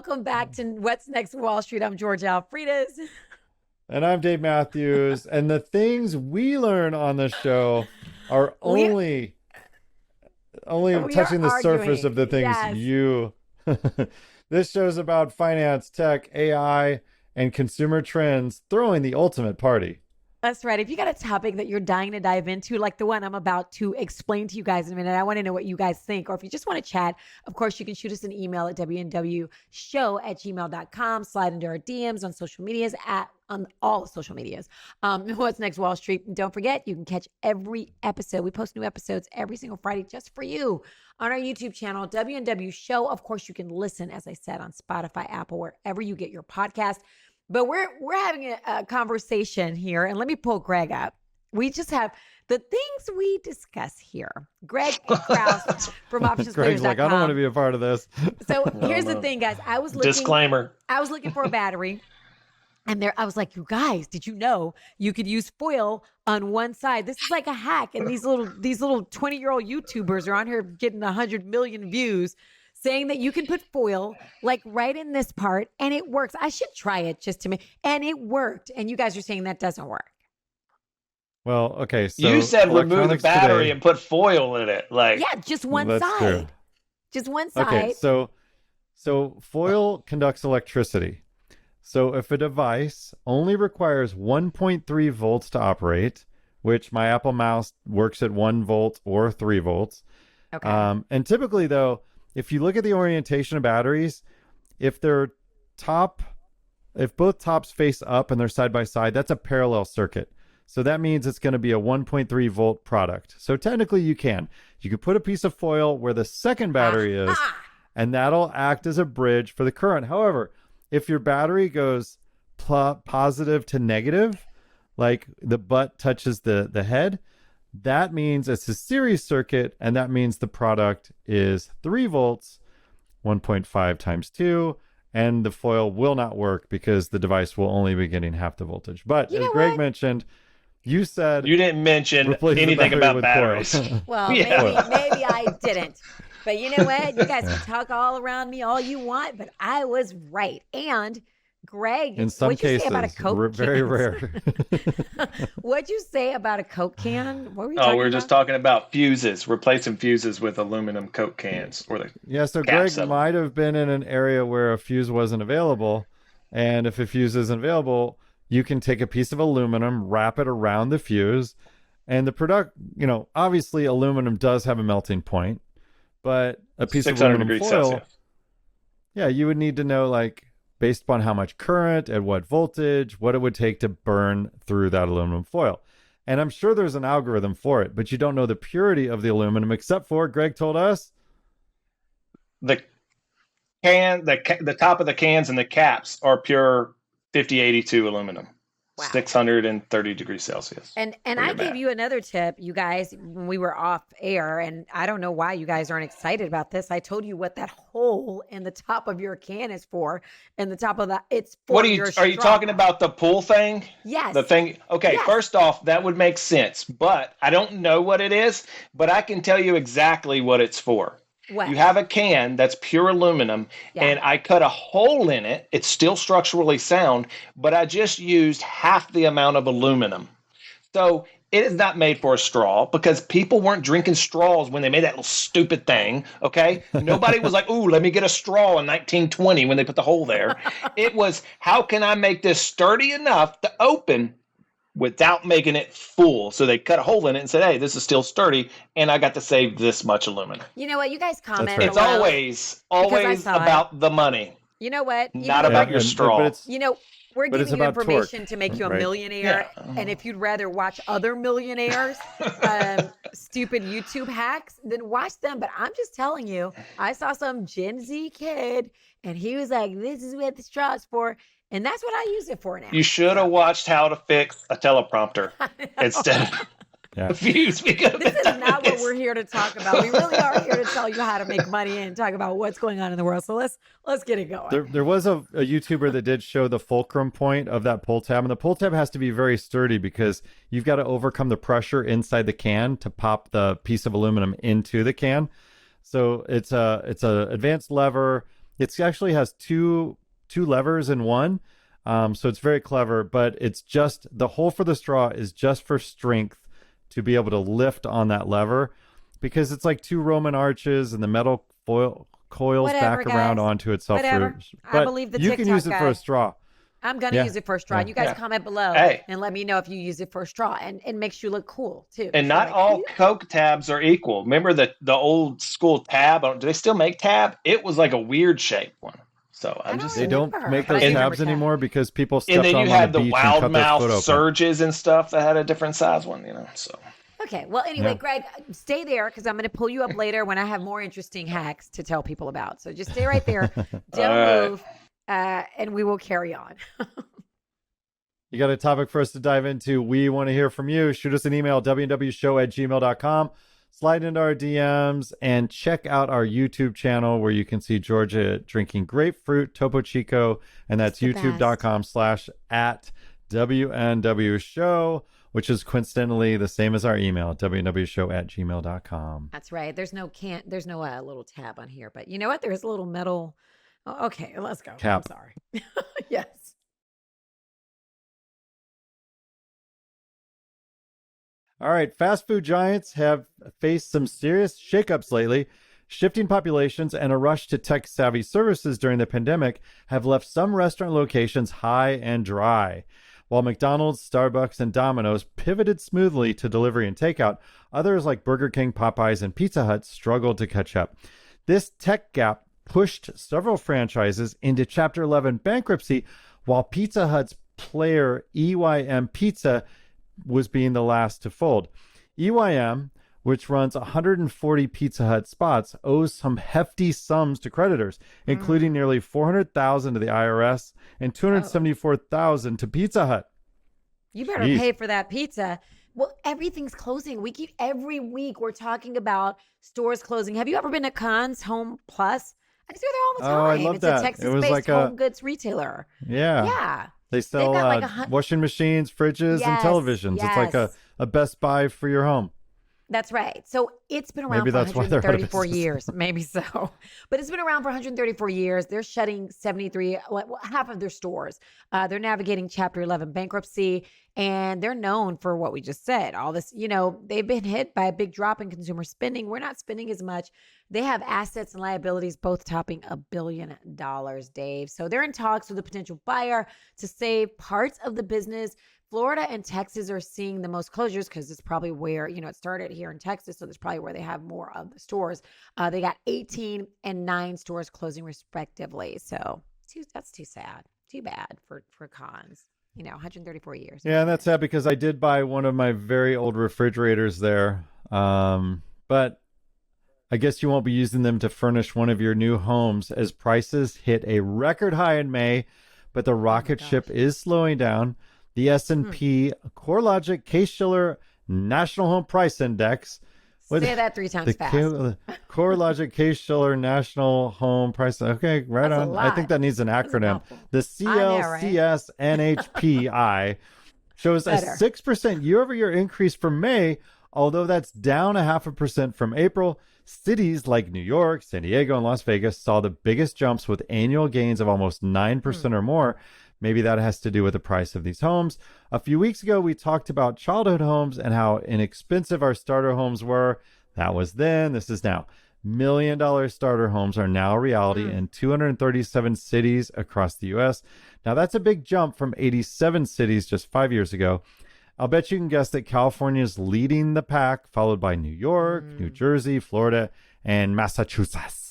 Welcome back to What's Next Wall Street. I'm George Alfredas. And I'm Dave Mathews. And the things we learn on the show are only touching the surface of the things you. This show's about finance, tech, AI, and consumer trends, throwing the ultimate party. That's right. If you got a topic that you're dying to dive into, like the one I'm about to explain to you guys in a minute, I want to know what you guys think. Or if you just want to chat, of course, you can shoot us an email at wnwshow@gmail.com. Slide into our DMs on social medias on all social medias. What's Next Wall Street? And don't forget, you can catch every episode. We post new episodes every single Friday just for you on our YouTube channel, WNW Show. Of course, you can listen, as I said, on Spotify, Apple, wherever you get your podcast. But we're having a conversation here, and let me pull Greg up. We just have the things we discuss here. Greg Krause from OptionsPlayers.com. Greg's like, I don't want to be a part of this. So here's the thing, guys. I was looking for a battery, and I was like, you guys, did you know you could use foil on one side? This is like a hack, and these little 20-year-old YouTubers are on here getting 100 million views, saying that you can put foil like right in this part and it works. I should try it just to make, and it worked. And you guys are saying that doesn't work. Well, okay. So you said remove the battery and put foil in it. Just one side. True. Just one side. Okay, so foil conducts electricity. So if a device only requires 1.3 volts to operate, which my Apple mouse works at 1 volt or 3 volts. Okay. And typically though, if you look at the orientation of batteries, if both tops face up and they're side by side, that's a parallel circuit. So that means it's going to be a 1.3 volt product. So technically you could put a piece of foil where the second battery is, and that'll act as a bridge for the current. However, if your battery goes positive to negative, like the butt touches the head, that means it's a series circuit, and that means the product is 3 volts, 1.5 times 2, and the foil will not work because the device will only be getting half the voltage. But as Greg mentioned, you said... You didn't mention anything about batteries. Well, maybe I didn't. But you know what? You guys can talk all around me all you want, but I was right. And... Greg, in some cases, say about a Coke very rare. What'd you say about a Coke can? What were you we're just talking about fuses, replacing fuses with aluminum Coke cans. So Greg might have been in an area where a fuse wasn't available. And if a fuse isn't available, you can take a piece of aluminum, wrap it around the fuse. And the product, obviously aluminum does have a melting point, but a piece of aluminum foil, Celsius. Yeah, you would need to know based upon how much current, at what voltage, what it would take to burn through that aluminum foil. And I'm sure there's an algorithm for it, but you don't know the purity of the aluminum, except for, Greg told us, the top of the cans and the caps are pure 5082 aluminum. Wow. 630 degrees Celsius. And I gave you another tip, you guys, when we were off air, and I don't know why you guys aren't excited about this. I told you what that hole in the top of your can is for, and the top of it's for your straw. Are you talking about the pull thing? Yes. The thing. Okay, yes. First off, that would make sense, but I don't know what it is, but I can tell you exactly what it's for. What? You have a can that's pure aluminum, and I cut a hole in it. It's still structurally sound, but I just used half the amount of aluminum. So it is not made for a straw because people weren't drinking straws when they made that little stupid thing, okay? Nobody was like, ooh, let me get a straw in 1920 when they put the hole there. It was, how can I make this sturdy enough to open without making it full? So they cut a hole in it and said, hey, this is still sturdy, and I got to save this much aluminum. You know what? You guys comment. It's always about the money. You know what? Not about your straw. We're giving you information to make you a millionaire. Yeah. And if you'd rather watch other millionaires, stupid YouTube hacks, then watch them. But I'm just telling you, I saw some Gen Z kid, and he was like, this is what the straw is for. And that's what I use it for now. You should have watched How to Fix a Teleprompter instead of a fuse. This is not what we're here to talk about. We really are here to tell you how to make money and talk about what's going on in the world. So let's get it going. There was a YouTuber that did show the fulcrum point of that pull tab. And the pull tab has to be very sturdy because you've got to overcome the pressure inside the can to pop the piece of aluminum into the can. So it's a advanced lever. It actually has two levers in one. So it's very clever, but it's just the hole for the straw is just for strength to be able to lift on that lever, because it's like two Roman arches and the metal foil coils back around onto itself. Whatever. I believe the you TikTok can use it for a straw. I'm going to use it for a straw. You guys comment below and let me know if you use it for a straw, and it makes you look cool too. And not all Coke tabs are equal. Remember the old school tab? Do they still make tab? It was like a weird shaped one. So they don't make those tabs anymore because people stepped on the beach. And then you had the wild mouth surges and stuff that had a different size one, so. Okay. Well, anyway, Greg, stay there because I'm going to pull you up later when I have more interesting hacks to tell people about. So just stay right there. Don't move. And we will carry on. You got a topic for us to dive into? We want to hear from you. Shoot us an email, WNWshow@gmail.com. Slide into our DMs and check out our YouTube channel where you can see Georgia drinking grapefruit Topo Chico. And that's youtube.com/@WNWshow, which is coincidentally the same as our email, WNWshow@gmail.com. That's right. There's no little tab on here, but you know what? There's a little metal. Oh, okay, let's go. Cap. I'm sorry. Yes. All right. Fast food giants have faced some serious shakeups lately. Shifting populations and a rush to tech-savvy services during the pandemic have left some restaurant locations high and dry. While McDonald's, Starbucks, and Domino's pivoted smoothly to delivery and takeout, others like Burger King, Popeyes, and Pizza Hut struggled to catch up. This tech gap pushed several franchises into Chapter 11 bankruptcy, while Pizza Hut's player EYM Pizza was being the last to fold. EYM, which runs 140 Pizza Hut spots, owes some hefty sums to creditors, including nearly $400,000 to the IRS and $274,000 to Pizza Hut. You better pay for that pizza. Well, everything's closing. Every week we're talking about stores closing. Have you ever been to Conn's Home Plus? I go there all the time. Oh, I love that. It's a Texas-based home goods retailer. Yeah. They sell washing machines, fridges, and televisions. It's like a Best Buy for your home. That's right. So it's been around for 134 years. Maybe so. But it's been around for 134 years. They're shutting 73, half of their stores. They're navigating Chapter 11 bankruptcy, and they're known for what we just said. All this, they've been hit by a big drop in consumer spending. We're not spending as much. They have assets and liabilities both topping $1 billion, Dave. So they're in talks with a potential buyer to save parts of the business. Florida and Texas are seeing the most closures because it's probably where, it started here in Texas. So that's probably where they have more of the stores. They got 18 and 9 stores closing respectively. So that's too sad. Too bad for Conn's. 134 years. Yeah, and that's sad because I did buy one of my very old refrigerators there. But I guess you won't be using them to furnish one of your new homes as prices hit a record high in May, but the rocket ship is slowing down. The S&P CoreLogic Case-Shiller National Home Price Index. Say that 3 times fast. CoreLogic Case-Shiller National Home Price. Okay, right on. I think that needs an acronym. The CLCS NHPI shows a 6% year-over-year increase from May, although that's down 0.5% from April. Cities like New York, San Diego, and Las Vegas saw the biggest jumps with annual gains of almost 9% or more. Maybe that has to do with the price of these homes. A few weeks ago, we talked about childhood homes and how inexpensive our starter homes were. That was then. This is now. $1 million starter homes are now a reality in 237 cities across the U.S. Now, that's a big jump from 87 cities just 5 years ago. I'll bet you can guess that California is leading the pack, followed by New York, New Jersey, Florida, and Massachusetts.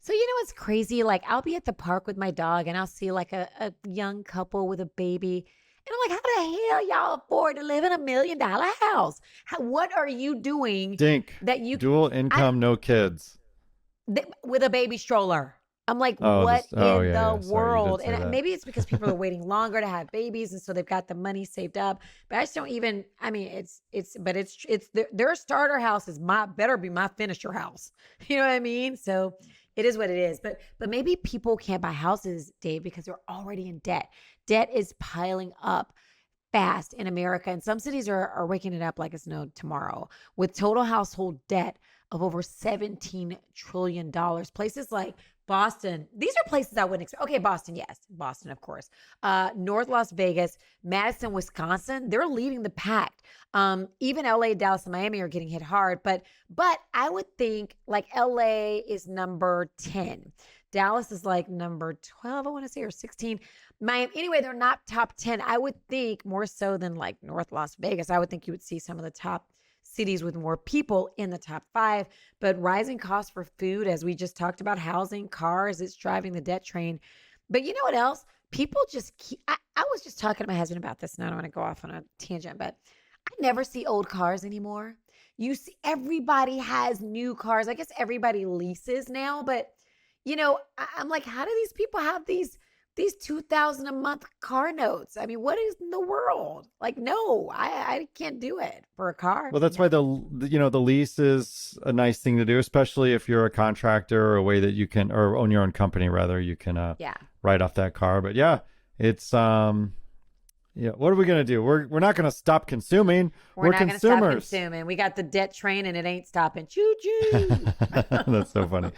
So what's crazy? Like, I'll be at the park with my dog and I'll see like a young couple with a baby. And I'm like, how the hell y'all afford to live in $1 million house? What are you doing? Dink. That you dual income, no kids. With a baby stroller. I'm like, what in the world? And maybe it's because people are waiting longer to have babies. And so they've got the money saved up. But I just don't even, it's their starter house better be my finisher house. You know what I mean? So it is what it is. But maybe people can't buy houses, Dave, because they're already in debt. Debt is piling up fast in America. And some cities are waking it up like it's no tomorrow with total household debt of over $17 trillion. Places like Boston. These are places I wouldn't expect. Okay, Boston, yes. Boston, of course. North Las Vegas, Madison, Wisconsin, they're leading the pack. Even LA, Dallas, and Miami are getting hit hard. But I would think like LA is number 10. Dallas is like number 12, I want to say, or 16. Miami, anyway, they're not top 10. I would think more so than like North Las Vegas. I would think you would see some of the top cities with more people in the top 5, but rising costs for food, as we just talked about, housing, cars, it's driving the debt train. But you know what else? People just keep, I was just talking to my husband about this, and I don't want to go off on a tangent, but I never see old cars anymore. You see, everybody has new cars. I guess everybody leases now, but I'm like, how do these people have these $2,000 a month car notes? I mean, what is in the world? Like, no, I can't do it for a car. Well, that's why the lease is a nice thing to do, especially if you're a contractor, or a way that you can, or own your own company rather, you can write off that car. But yeah, it's what are we gonna do? We're not gonna stop consuming. We're not consumers. Gonna stop consuming. We got the debt train, and it ain't stopping. Choo choo. That's so funny.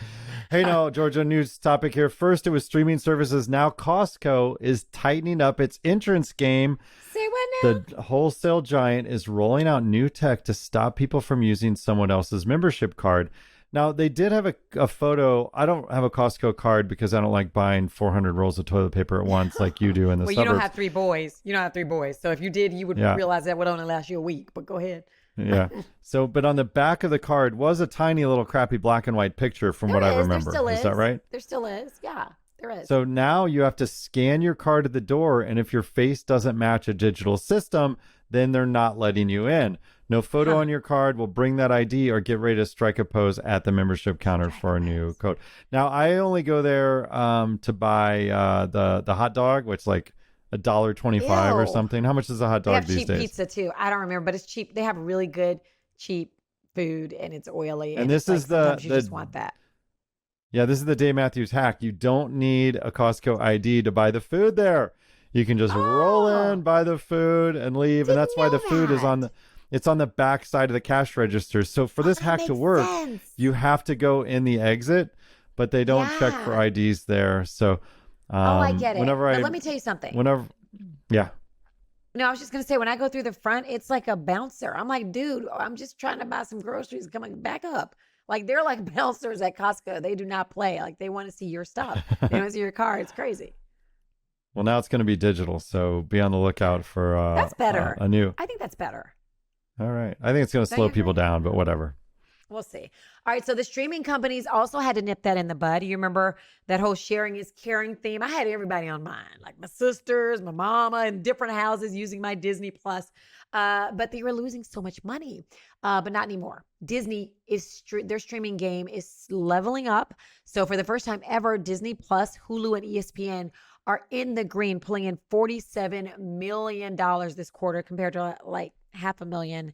Hey, now, Georgia, news topic here. First, it was streaming services. Now Costco is tightening up its entrance game. Say what now? The wholesale giant is rolling out new tech to stop people from using someone else's membership card. Now, they did have a photo. I don't have a Costco card because I don't like buying 400 rolls of toilet paper at once like you do in the suburbs. You don't have 3 boys. So if you did, you would realize that would only last you a week. But go ahead. Yeah. So, but on the back of the card was a tiny little crappy black and white picture from what I remember. There still is. Is that right? There still is. Yeah, there is. So now you have to scan your card at the door, and if your face doesn't match a digital system, then they're not letting you in. No photo on your card will bring that ID, or get ready to strike a pose at the membership counter for a new code. Now, I only go there to buy the hot dog, which is like $1.25 or something. How much is a hot dog these days? They have cheap pizza too. I don't remember, but it's cheap. They have really good, cheap food, and it's oily. And this is the you just want that. Yeah, this is the Dave Mathews hack. You don't need a Costco ID to buy the food there. You can just roll in, buy the food, and leave. And that's why the food is on the back side of the cash register. So for this hack to work, you have to go in the exit, but they don't check for IDs there. So I get it. But let me tell you something. No, I was just going to say, when I go through the front, it's like a bouncer. I'm like, dude, I'm just trying to buy some groceries, coming back up. Like, they're like bouncers at Costco. They do not play. Like, they want to see your stuff. They want to see your car. It's crazy. Well, now it's going to be digital, so be on the lookout for that's better. I think that's better. All right. I think it's going to slow people down, but whatever. We'll see. All right. So the streaming companies also had to nip that in the bud. You remember that whole sharing is caring theme? I had everybody on mine, like my sisters, my mama, in different houses using my Disney Plus. But they were losing so much money, but not anymore. Disney their streaming game is leveling up. So for the first time ever, Disney Plus, Hulu, and ESPN are in the green, pulling in $47 million this quarter compared to like $500,000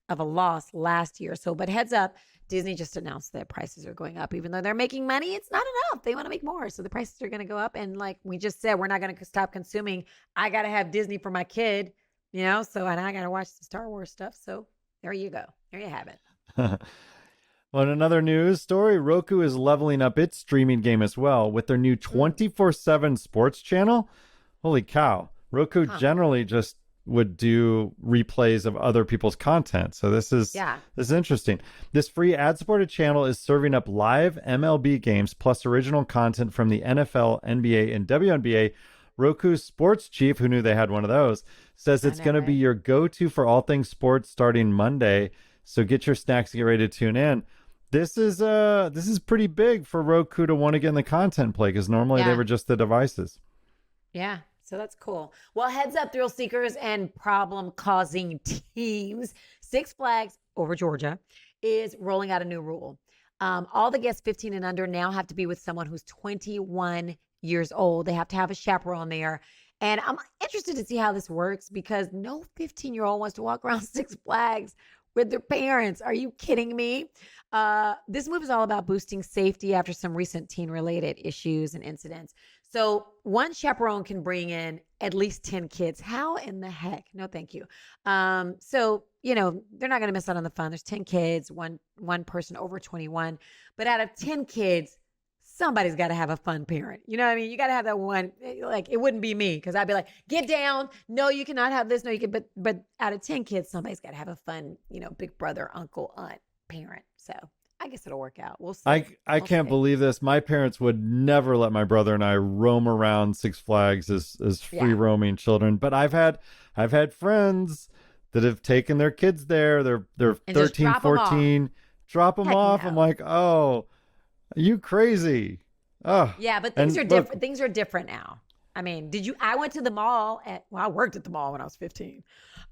of a loss last year. So, but heads up, Disney just announced that prices are going up. Even though they're making money, it's not enough. They want to make more. So the prices are going to go up. And like we just said, we're not going to stop consuming. I got to have Disney for my kid, so, and I got to watch the Star Wars stuff. So there you go. There you have it. Well, in another news story, Roku is leveling up its streaming game as well with their new 24/7 sports channel. Holy cow. Roku generally just would do replays of other people's content. So this is interesting. This free ad-supported channel is serving up live MLB games plus original content from the NFL, NBA, and WNBA. Roku's sports chief, who knew they had one of those, says it's going to be your go-to for all things sports starting Monday. So get your snacks and get ready to tune in. This is pretty big for Roku to want to get in the content play, because normally they were just the devices. Yeah. So that's cool. Well, heads up, thrill seekers and problem-causing teams. Six Flags over Georgia is rolling out a new rule. All the guests 15 and under now have to be with someone who's 21 years old. They have to have a chaperone there. And I'm interested to see how this works, because no 15-year-old wants to walk around Six Flags with their parents. Are you kidding me? This move is all about boosting safety after some recent teen-related issues and incidents. So one chaperone can bring in at least 10 kids. How in the heck? No, thank you. So, they're not going to miss out on the fun. There's 10 kids, one person over 21. But out of 10 kids, somebody's got to have a fun parent. You know what I mean? You got to have that one. Like, it wouldn't be me, because I'd be like, get down. No, you cannot have this. No, you can. But out of 10 kids, somebody's got to have a fun, big brother, uncle, aunt, parent. So I guess it'll work out. We'll see. I can't believe this. My parents would never let my brother and I roam around Six Flags as free roaming children. But I've had friends that have taken their kids there. They're 13, 14. Drop them off. I'm like, oh, are you crazy? Oh, yeah, but things are different. Things are different now. I mean, I went to the mall I worked at the mall when I was 15.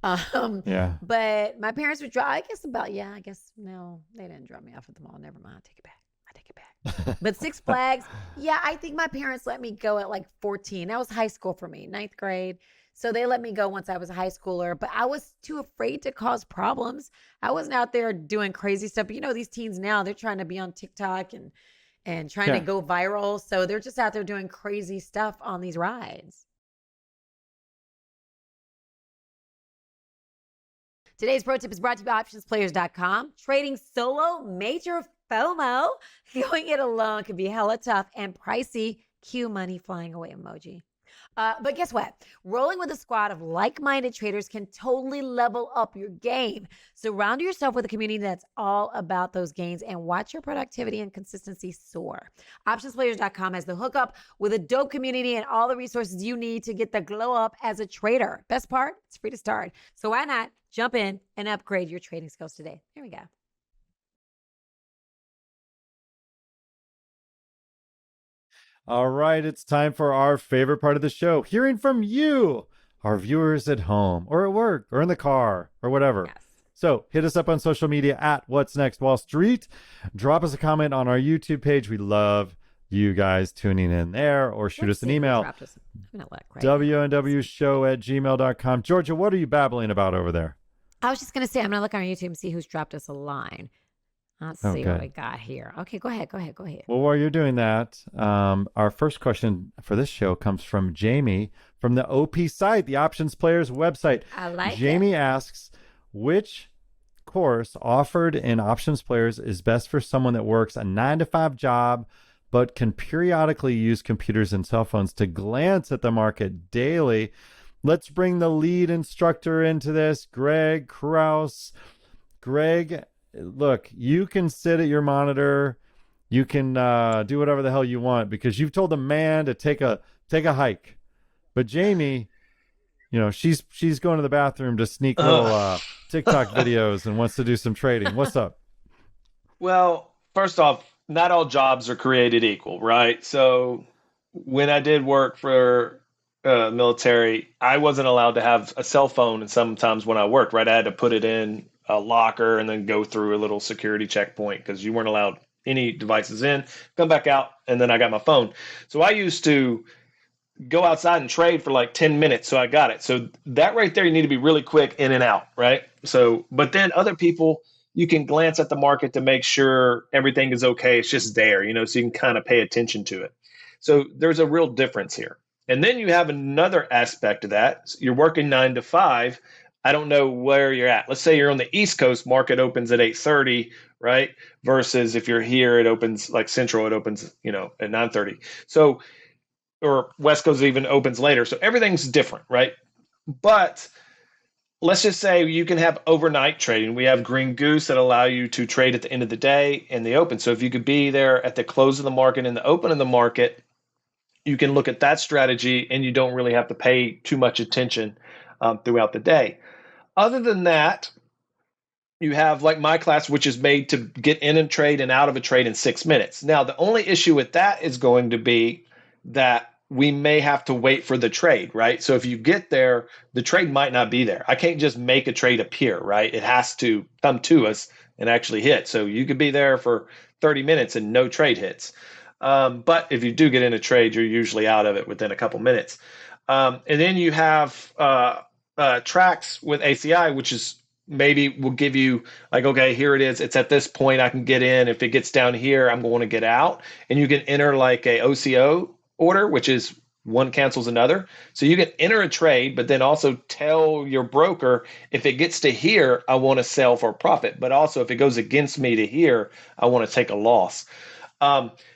Yeah. But my parents would drive, no, they didn't drop me off at the mall. Never mind. I take it back. But Six Flags, yeah, I think my parents let me go at like 14. That was high school for me, 9th grade. So they let me go once I was a high schooler, but I was too afraid to cause problems. I wasn't out there doing crazy stuff. But these teens now, they're trying to be on TikTok and trying to go viral. So they're just out there doing crazy stuff on these rides. Today's pro tip is brought to you by OptionsPlayers.com. Trading solo, major FOMO. Going it alone can be hella tough and pricey. Cue money flying away emoji. But guess what? Rolling with a squad of like-minded traders can totally level up your game. Surround yourself with a community that's all about those gains and watch your productivity and consistency soar. OptionsPlayers.com has the hookup with a dope community and all the resources you need to get the glow up as a trader. Best part? It's free to start. So why not jump in and upgrade your trading skills today? Here we go. All right, it's time for our favorite part of the show, hearing from you, our viewers at home or at work or in the car or whatever. Yes. So hit us up on social media at What's Next Wall Street. Drop us a comment on our YouTube page. We love you guys tuning in there, or shoot us an email, WNWshow@gmail.com. Georgia, what are you babbling about over there? I was just going to say, I'm going to look on our YouTube and see who's dropped us a line. Let's see what we got here. Okay, go ahead. Well, while you're doing that, our first question for this show comes from Jamie from the OP site, the Options Players website. I like Jamie asks, which course offered in Options Players is best for someone that works a 9-to-5 job but can periodically use computers and cell phones to glance at the market daily? Let's bring the lead instructor into this, Greg Kraus. Greg, look, you can sit at your monitor. You can do whatever the hell you want because you've told the man to take a hike. But Jamie, she's going to the bathroom to sneak little TikTok videos and wants to do some trading. What's up? Well, first off, not all jobs are created equal, right? So when I did work for military, I wasn't allowed to have a cell phone, and sometimes when I worked, right, I had to put it in a locker and then go through a little security checkpoint because you weren't allowed any devices in, come back out, and then I got my phone. So I used to go outside and trade for like 10 minutes. So I got it. So that right there, you need to be really quick in and out, right? So, but then other people, you can glance at the market to make sure everything is okay. It's just there, so you can kind of pay attention to it. So there's a real difference here. And then you have another aspect of that. You're working 9 to 5. I don't know where you're at. Let's say you're on the East Coast, market opens at 8:30, right? Versus if you're here, it opens like Central, it opens, at 9:30. So, or West Coast even opens later. So everything's different, right? But let's just say you can have overnight trading. We have Green Goose that allow you to trade at the end of the day in the open. So if you could be there at the close of the market and the open of the market, you can look at that strategy and you don't really have to pay too much attention throughout the day. Other than that, you have like my class, which is made to get in a trade and out of a trade in 6 minutes. Now, the only issue with that is going to be that we may have to wait for the trade, right? So if you get there, the trade might not be there. I can't just make a trade appear, right? It has to come to us and actually hit. So you could be there for 30 minutes and no trade hits. But if you do get in a trade, you're usually out of it within a couple minutes. And then you have tracks with ACI, which is maybe will give you like, okay, here it is. It's at this point I can get in. If it gets down here, I'm going to get out. And you can enter like a OCO order, which is one cancels another. So you can enter a trade, but then also tell your broker, if it gets to here, I want to sell for a profit. But also if it goes against me to here, I want to take a loss.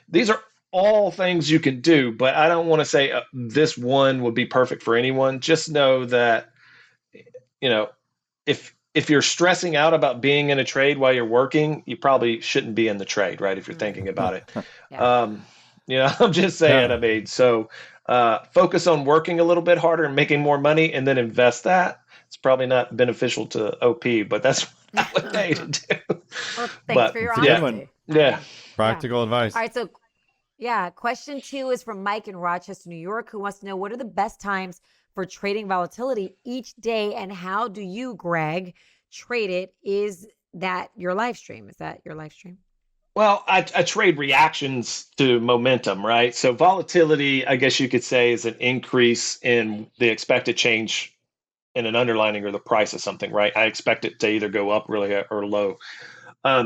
These are all things you can do, but I don't want to say this one would be perfect for anyone. Just know that, you know, if you're stressing out about being in a trade while you're working, you probably shouldn't be in the trade, right? If you're thinking about it. Yeah. I'm just saying, Yeah. I mean, so focus on working a little bit harder and making more money and then invest that. It's probably not beneficial to OP, but that's what I would tell you to do. Well, thanks But for your It's a good one. honesty. yeah. Practical advice. All right, so yeah, question 2 is from Mike in Rochester, New York, who wants to know, what are the best times for trading volatility each day, and how do you, Greg, trade it? Is that your live stream? Is that your live stream? Well, I trade reactions to momentum, right? So volatility, I guess you could say, is an increase in the expected change in an underlining or the price of something, right? I expect it to either go up really or low.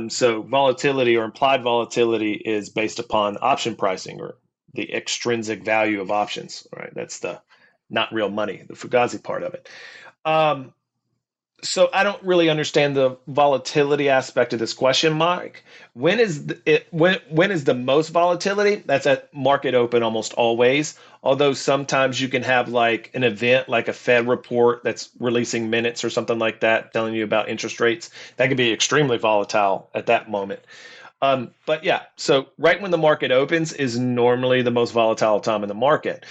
So volatility or implied volatility is based upon option pricing or the extrinsic value of options, right? That's the not real money, the Fugazi part of it. Um, so I don't really understand the volatility aspect of this question, Mike. When is the most volatility? That's at market open almost always. Although sometimes you can have like an event like a Fed report that's releasing minutes or something like that, telling you about interest rates. That could be extremely volatile at that moment. But yeah, so right when the market opens is normally the most volatile time in the market.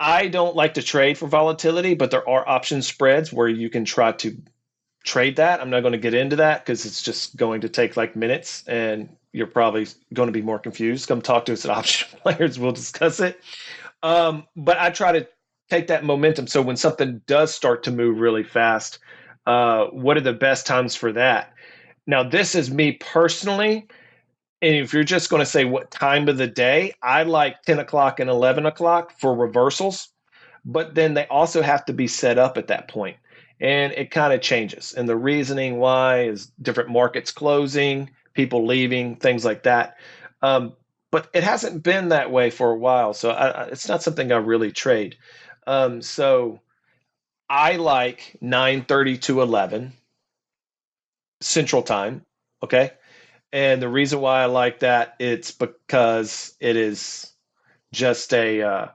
I don't like to trade for volatility, but there are option spreads where you can try to trade that. I'm not going to get into that because it's just going to take like minutes and you're probably going to be more confused. Come talk to us at Option Players. We'll discuss it. But I try to take that momentum. So when something does start to move really fast, what are the best times for that? Now, this is me personally. And if you're just going to say what time of the day, I like 10 o'clock and 11 o'clock for reversals, but then they also have to be set up at that point. And it kind of changes. And the reasoning why is different markets closing, people leaving, things like that. But it hasn't been that way for a while. So it's not something I really trade. So I like 9:30 to 11 Central Time. Okay. And the reason why I like that, it's because it is just it's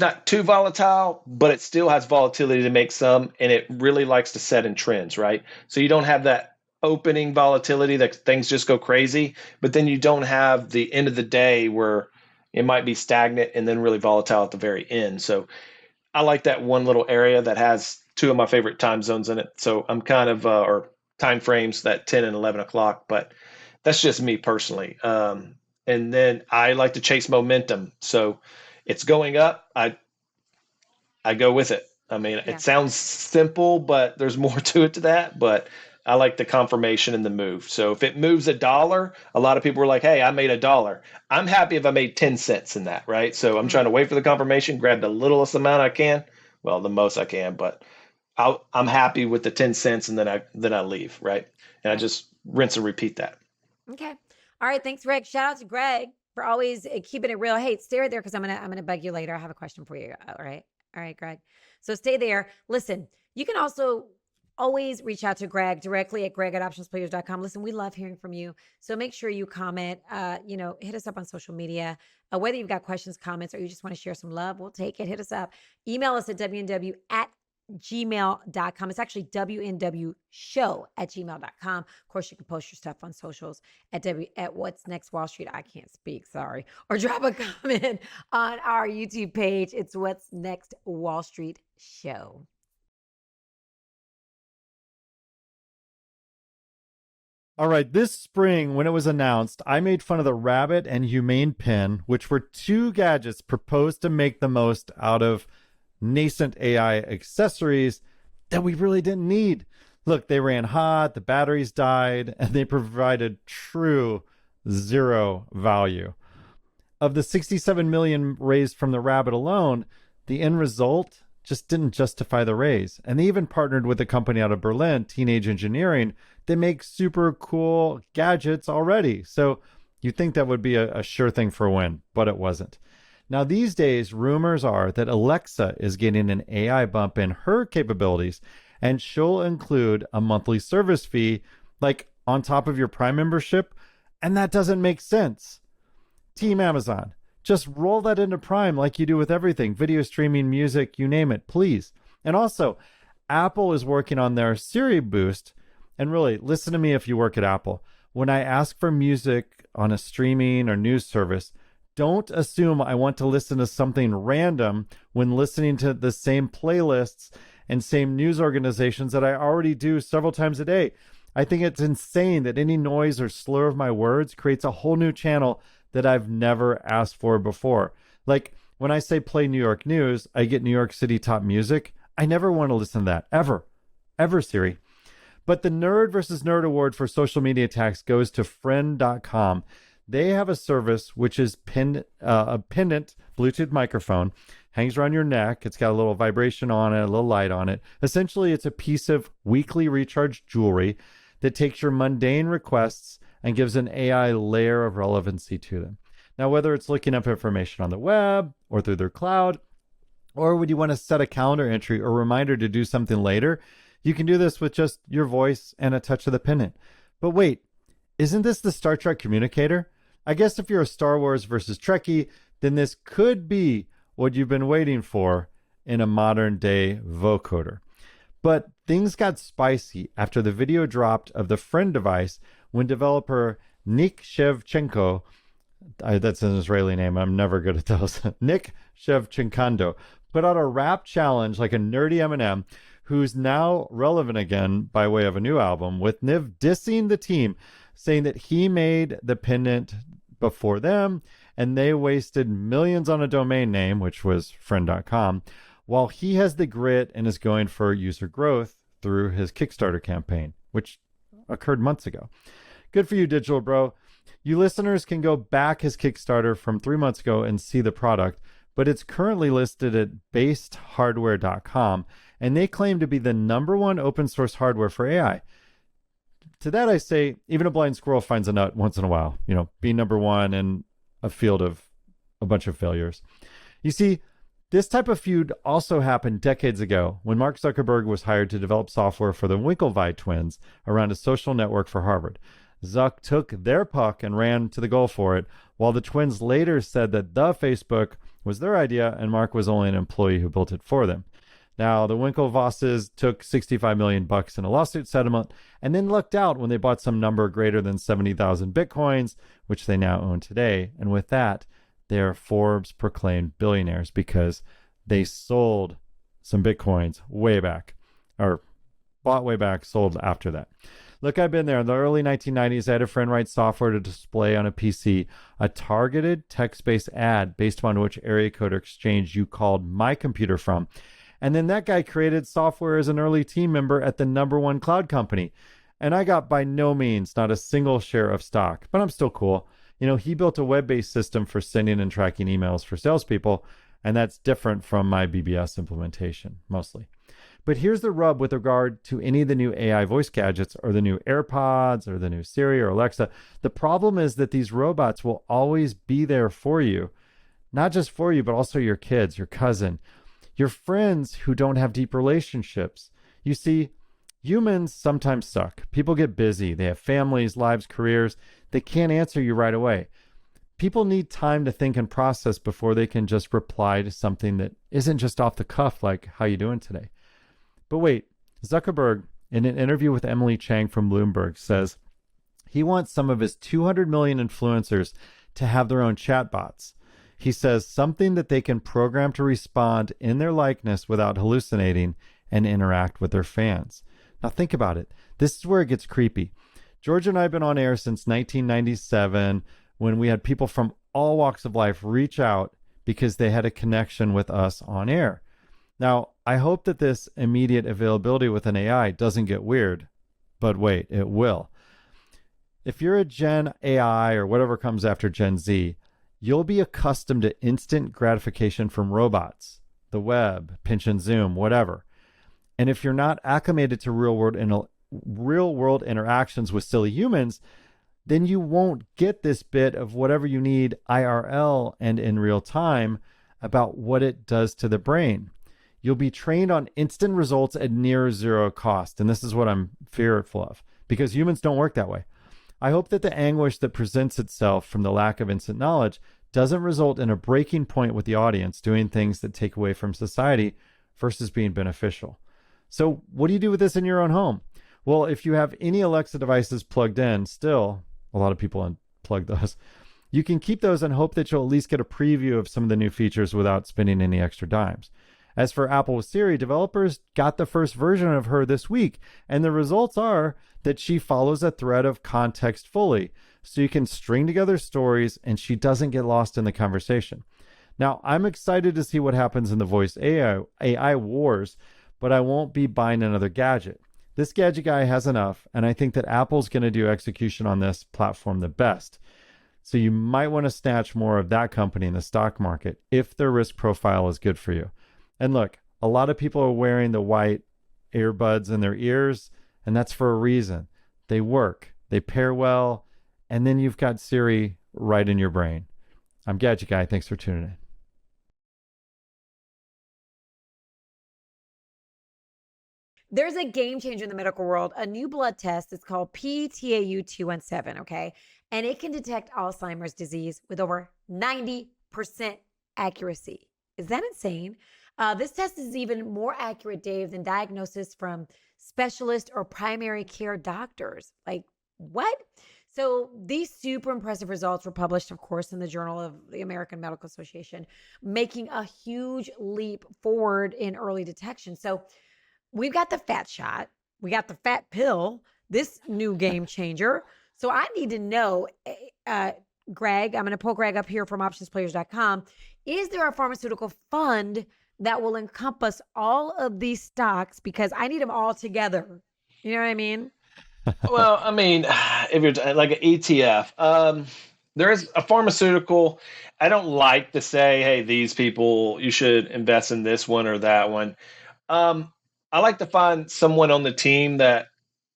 not too volatile, but it still has volatility to make some, and it really likes to set in trends, right? So you don't have that opening volatility that things just go crazy, but then you don't have the end of the day where it might be stagnant and then really volatile at the very end. So I like that one little area that has two of my favorite time zones in it. So I'm kind of, or time frames, that 10 and 11 o'clock, but that's just me personally. And then I like to chase momentum. So it's going up. I go with it. I mean, Yeah. it sounds simple, but there's more to it to that. But I like the confirmation and the move. So if it moves $1, a lot of people were like, hey, I made $1. I'm happy if I made 10 cents in that, right? So I'm trying to wait for the confirmation, grab the littlest amount I can. Well, the most I can, but I'm happy with the 10 cents and then I leave, right? And I just rinse and repeat that. Okay. All right. Thanks, Greg. Shout out to Greg for always keeping it real. Hey, stay right there because I'm gonna bug you later. I have a question for you. All right. All right, Greg. So stay there. Listen, you can also always reach out to Greg directly at greg@optionsplayers.com. Listen, we love hearing from you. So make sure you comment, hit us up on social media. Whether you've got questions, comments, or you just want to share some love, we'll take it. Hit us up. Email us at WNW@gmail.com. It's actually WNWshow@gmail.com. Of course, you can post your stuff on socials at What's Next Wall Street. I can't speak, sorry. Or drop a comment on our YouTube page. It's What's Next Wall Street Show. All right, this spring, when it was announced, I made fun of the Rabbit and Humane Pen, which were two gadgets proposed to make the most out of nascent AI accessories that we really didn't need. Look, they ran hot, the batteries died, and they provided true zero value. Of the 67 million raised from the Rabbit alone, the end result just didn't justify the raise. And they even partnered with a company out of Berlin, Teenage Engineering. They make super cool gadgets already. So you'd think that would be a sure thing for a win, but it wasn't. Now, these days, rumors are that Alexa is getting an AI bump in her capabilities, and she'll include a monthly service fee, like on top of your Prime membership, and that doesn't make sense. Team Amazon. Just roll that into Prime like you do with everything, video streaming, music, you name it, please. And also, Apple is working on their Siri Boost. And really, listen to me if you work at Apple. When I ask for music on a streaming or news service, don't assume I want to listen to something random when listening to the same playlists and same news organizations that I already do several times a day. I think it's insane that any noise or slur of my words creates a whole new channel that I've never asked for before. Like when I say play New York news, I get New York City top music. I never want to listen to that, ever, Siri. But the Nerd versus Nerd Award for social media attacks goes to friend.com. They have a service which is a pendant Bluetooth microphone, hangs around your neck. It's got a little vibration on it, a little light on it. Essentially, it's a piece of weekly recharged jewelry that takes your mundane requests and gives an AI layer of relevancy to them. Now, whether it's looking up information on the web or through their cloud, or would you want to set a calendar entry or reminder to do something later, you can do this with just your voice and a touch of the pendant. But wait, isn't this the Star Trek communicator? I guess if you're a Star Wars versus Trekkie, then this could be what you've been waiting for in a modern day vocoder. But things got spicy after the video dropped of the Friend device when developer Nick Shevchenko, that's an Israeli name, I'm never good at those, Nick Shevchenkando, put out a rap challenge like a nerdy Eminem, who's now relevant again by way of a new album, with Niv dissing the team, saying that he made the pendant before them and they wasted millions on a domain name, which was friend.com, while he has the grit and is going for user growth through his Kickstarter campaign, which occurred months ago. Good for you, Digital Bro. You listeners can go back his Kickstarter from 3 months ago and see the product, but it's currently listed at basedhardware.com, and they claim to be the #1 open source hardware for AI. To that I say, even a blind squirrel finds a nut once in a while, being #1 in a field of a bunch of failures. You see, this type of feud also happened decades ago when Mark Zuckerberg was hired to develop software for the Winklevi twins around a social network for Harvard. Zuck took their puck and ran to the goal for it, while the twins later said that the Facebook was their idea and Mark was only an employee who built it for them. Now, the Winklevosses took $65 million in a lawsuit settlement and then lucked out when they bought some number greater than 70,000 Bitcoins, which they now own today. And with that, they're Forbes proclaimed billionaires because they sold some Bitcoins way back, or bought way back, sold after that. Look, I've been there. In the early 1990s, I had a friend write software to display on a PC a targeted text-based ad based on which area code or exchange you called my computer from. And then that guy created software as an early team member at the #1 cloud company. And I got by no means not a single share of stock, but I'm still cool. He built a web-based system for sending and tracking emails for salespeople, and that's different from my BBS implementation, mostly. But here's the rub with regard to any of the new AI voice gadgets or the new AirPods or the new Siri or Alexa. The problem is that these robots will always be there for you. Not just for you, but also your kids, your cousin, your friends who don't have deep relationships. You see, humans sometimes suck. People get busy. They have families, lives, careers. They can't answer you right away. People need time to think and process before they can just reply to something that isn't just off the cuff, like, how you doing today? But wait, Zuckerberg, in an interview with Emily Chang from Bloomberg, says he wants some of his 200 million influencers to have their own chatbots. He says something that they can program to respond in their likeness without hallucinating and interact with their fans. Now think about it. This is where it gets creepy. George and I have been on air since 1997 when we had people from all walks of life reach out because they had a connection with us on air. Now, I hope that this immediate availability with an AI doesn't get weird, but wait, it will. If you're a Gen AI or whatever comes after Gen Z, you'll be accustomed to instant gratification from robots, the web, pinch and zoom, whatever. And if you're not acclimated to real-world interactions with silly humans, then you won't get this bit of whatever you need IRL and in real time about what it does to the brain. You'll be trained on instant results at near zero cost. And this is what I'm fearful of, because humans don't work that way. I hope that the anguish that presents itself from the lack of instant knowledge doesn't result in a breaking point with the audience doing things that take away from society versus being beneficial. So what do you do with this in your own home? Well, if you have any Alexa devices plugged in, still, a lot of people unplug those, you can keep those and hope that you'll at least get a preview of some of the new features without spending any extra dimes. As for Apple with Siri, developers got the first version of her this week, and the results are that she follows a thread of context fully, so you can string together stories and she doesn't get lost in the conversation. Now, I'm excited to see what happens in the voice AI wars, but I won't be buying another gadget. This gadget guy has enough, and I think that Apple's going to do execution on this platform the best. So you might want to snatch more of that company in the stock market if their risk profile is good for you. And look, a lot of people are wearing the white earbuds in their ears, and that's for a reason. They work, they pair well, and then you've got Siri right in your brain. I'm Gadget Guy. Thanks for tuning in. There's a game changer in the medical world, a new blood test. It's called PTAU217, okay? And it can detect Alzheimer's disease with over 90% accuracy. Is that insane? This test is even more accurate, Dave, than diagnosis from specialist or primary care doctors. Like, what? So these super impressive results were published, of course, in the Journal of the American Medical Association, making a huge leap forward in early detection. So we've got the fat shot. We got the fat pill, this new game changer. So I need to know, Greg, I'm going to pull Greg up here from OptionsPlayers.com. Is there a pharmaceutical fund that will encompass all of these stocks? Because I need them all together. You know what I mean? Well, I mean, if you're like an ETF, there is a pharmaceutical. I don't like to say, hey, these people, you should invest in this one or that one. I like to find someone on the team that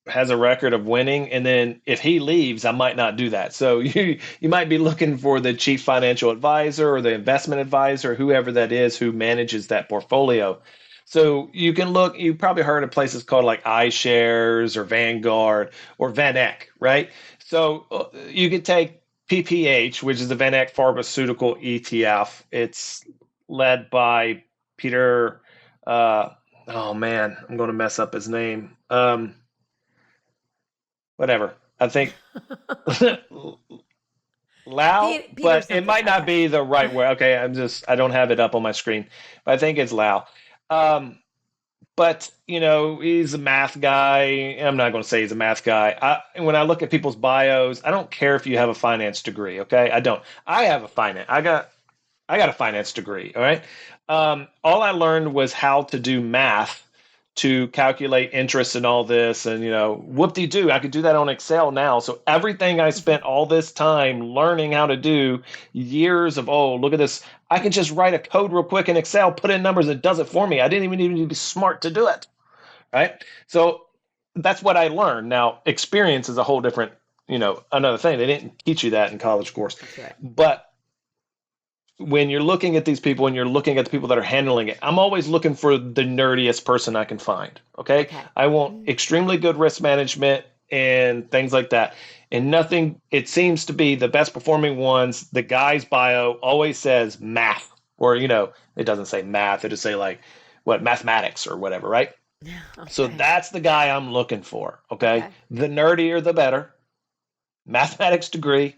has a record of winning, and then if he leaves, I might not do that. So you might be looking for the chief financial advisor or the investment advisor, whoever that is who manages that portfolio. So you can look, you probably heard of places called like iShares or Vanguard or VanEck, right? So you could take PPH, which is the VanEck Pharmaceutical ETF. It's led by Peter, oh man, I'm going to mess up his name. Whatever. I think Lau, but it might not be the right word. Okay, I don't have it up on my screen, but I think it's Lau. But he's a math guy. I'm not going to say he's a math guy. When I look at people's bios, I don't care if you have a finance degree. Okay, I don't. I have a finance. I got a finance degree. All right. All I learned was how to do math to calculate interest and all this, and whoop-de-doo, I could do that on Excel now. So everything I spent all this time learning how to do, years of, look at this, I can just write a code real quick in Excel, put in numbers, it does it for me. I didn't even need to be smart to do it, right? So that's what I learned. Now, experience is a whole different, another thing. They didn't teach you that in college course. Right. But when you're looking at these people and you're looking at the people that are handling it, I'm always looking for the nerdiest person I can find. Okay. I want extremely good risk management and things like that. And nothing, it seems to be the best performing ones. The guy's bio always says math, or, it doesn't say math. It just say like mathematics or whatever. Right. Okay. So that's the guy I'm looking for. Okay. The nerdier, the better. Mathematics degree.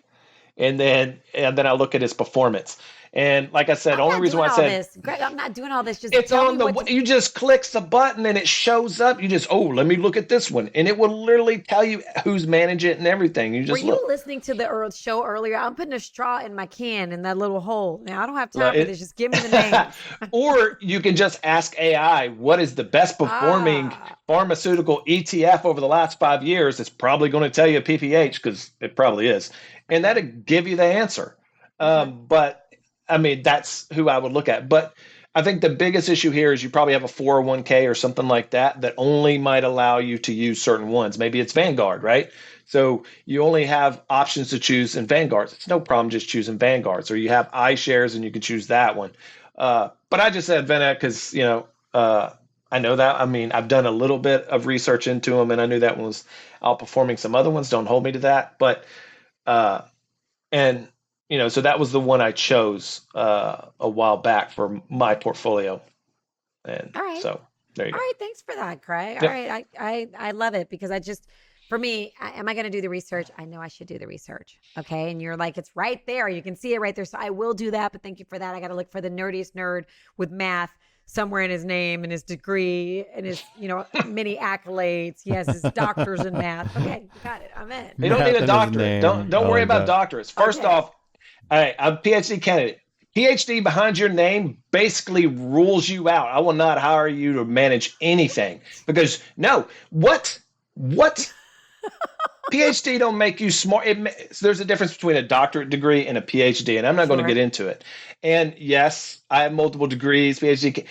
And then I look at his performance. And like I said, the only reason why I said Greg, I'm not doing all this. Just it's on you just clicks the button and it shows up. You just let me look at this one, and it will literally tell you who's managing it and everything. You just were you listening to the show earlier? I'm putting a straw in my can in that little hole. Now I don't have time for this. Just give me the names. Or you can just ask AI what is the best performing pharmaceutical ETF over the last 5 years. It's probably going to tell you PPH because it probably is, and that'll give you the answer. But I mean, that's who I would look at. But I think the biggest issue here is you probably have a 401k or something like that only might allow you to use certain ones. Maybe it's Vanguard, right? So you only have options to choose in Vanguards. It's no problem just choosing Vanguards. Or you have iShares and you can choose that one. But I just said VanEck because, I know that. I mean, I've done a little bit of research into them, and I knew that one was outperforming some other ones. Don't hold me to that, but and so that was the one I chose a while back for my portfolio, and All right. so there you go. All right, thanks for that, Craig. Yep. All right, I love it because for me, am I going to do the research? I know I should do the research. Okay, and you're like, it's right there. You can see it right there. So I will do that. But thank you for that. I got to look for the nerdiest nerd with math somewhere in his name and his degree and his many accolades. He has his doctors in math. Okay, got it. I'm in. You don't need a doctorate. Don't worry about doctorates. First off, all right, I'm a PhD candidate. PhD behind your name basically rules you out. I will not hire you to manage anything because what PhD don't make you smart. There's a difference between a doctorate degree and a PhD, and I'm not going to get into it. And yes, I have multiple degrees, PhD.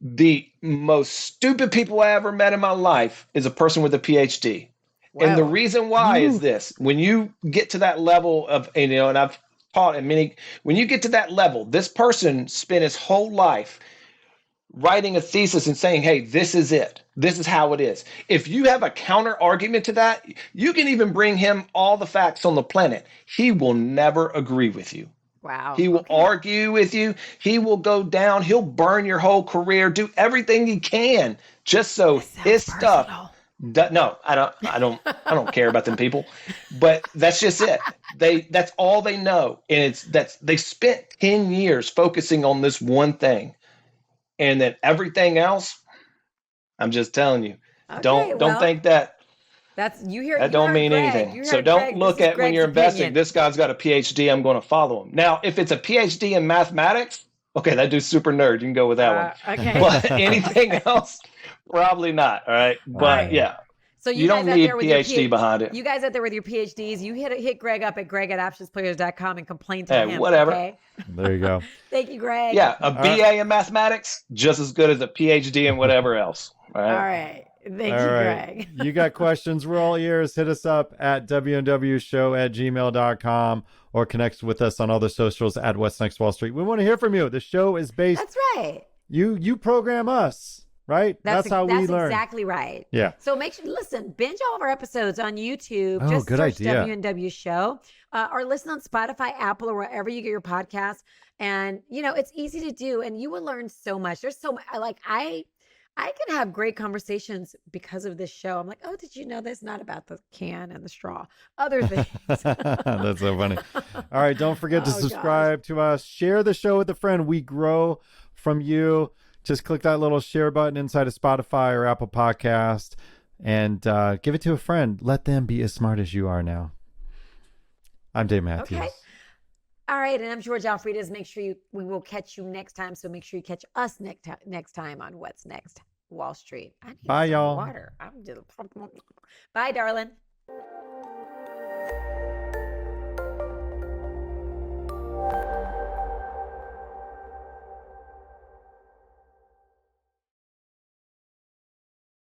The most stupid people I ever met in my life is a person with a PhD. Wow. And the reason why is this: when you get to that level of, and I've taught in many, when you get to that level, this person spent his whole life writing a thesis and saying, hey, this is it. This is how it is. If you have a counter argument to that, you can even bring him all the facts on the planet. He will never agree with you. Wow. He will argue with you. He will go down. He'll burn your whole career, do everything he can just so his stuff. No, I don't care about them people, but that's just it. That's all they know. And they spent 10 years focusing on this one thing. And then everything else, I'm just telling you, don't think that. That don't mean anything. So don't look at when you're investing, this guy's got a PhD, I'm going to follow him. Now, if it's a PhD in mathematics, okay, that dude's super nerd. You can go with that one. Okay. But anything else, probably not. All right. But yeah. So you don't need PhD behind it. You guys out there with your PhDs, you hit Greg up at greg@optionsplayers.com and complain to him. Whatever. Okay? There you go. Thank you, Greg. Yeah, a BA in mathematics, just as good as a PhD in whatever else. All right. Thank you, Greg. You got questions? We're all ears. Hit us up at WNWshow@gmail.com or connect with us on all the socials at What's Next Wall Street. We want to hear from you. The show is based. That's right. You program us. Right? That's how we learn. That's exactly right. Yeah. So make sure, binge all of our episodes on YouTube. Oh, just good search idea. WNW Show. Or listen on Spotify, Apple, or wherever you get your podcasts. And, it's easy to do. And you will learn so much. There's so much. I can have great conversations because of this show. I'm like, oh, did you know this? Not about the can and the straw. Other things. That's so funny. All right. Don't forget to subscribe to us. Share the show with a friend. We grow from you. Just click that little share button inside of Spotify or Apple Podcast and give it to a friend. Let them be as smart as you are now. I'm Dave Mathews. Okay. All right. And I'm George Alfredas. Make sure we will catch you next time. So make sure you catch us next time on What's Next Wall Street. Bye, y'all. Water. Bye, darling.